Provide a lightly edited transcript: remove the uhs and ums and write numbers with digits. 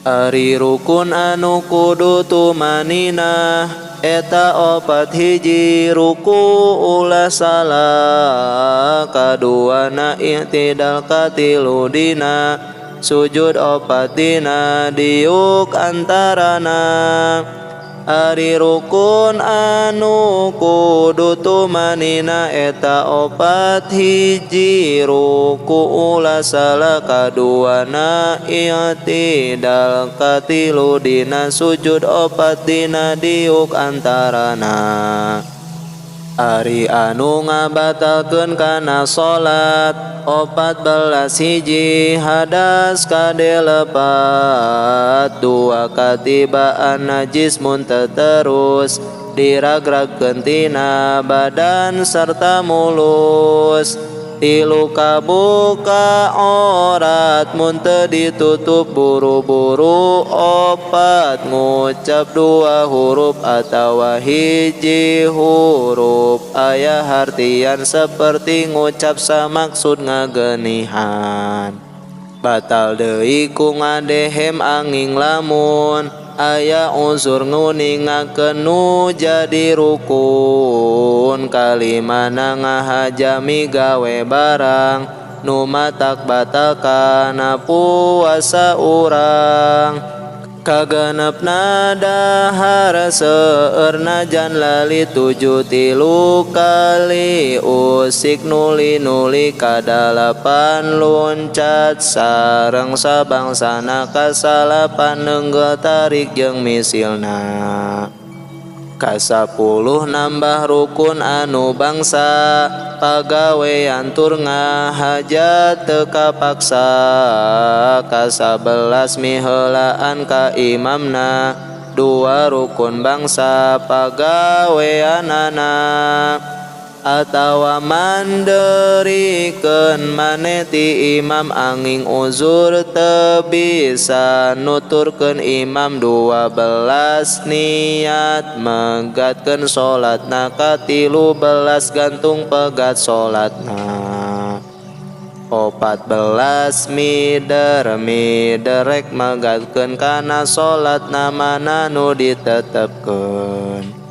Ari rukun anu kudu tumanina eta opat hiji ruku ulah salah kaduana i'tidal katilu dina sujud opat dina diuk antarana. Ari rukun anu kudu tumanina eta opat hiji ruku ulah salah kaduana i'tidal katilu dina sujud opat dina diuk antarana. Ari anu ngabatalkeun kana salat 14 hiji hadas kadelepat dua katibaan najis mun teu terus diragragkeun tina badan sarta mulus. Tilu kabuka aurat mun teu ditutup buru-buru. Opat ngucap dua huruf atawa hiji huruf aya hartian seperti ngucap samaksud ngagenihan. Batal deui ku ngadehem anging lamun aya unsur nguningakeun nu jadi rukun. Kalimana ngahajami gawe barang nu matak batal kana puasa urang. Kagenepna dahar seueur najan lali 7 tilu kali usik nuli-nuli kadalapan loncat sareng sabangsana kasalapan neunggel tarik jeung misilna. Kasapuluh nambah rukun anu bangsa pagawean tur ngahajat teu kapaksa. Kasabelas miheulaan ka imamna dua rukun bangsa pagaweanana. Atawa manderikeun maneh ti imam anging uzur teu bisa nuturkeun imam 12 niat megatkeun salatna ka 13 gantung pegat salatna. 14 mider-miderek megatkeun kana salatna mana nu ditetepkeun.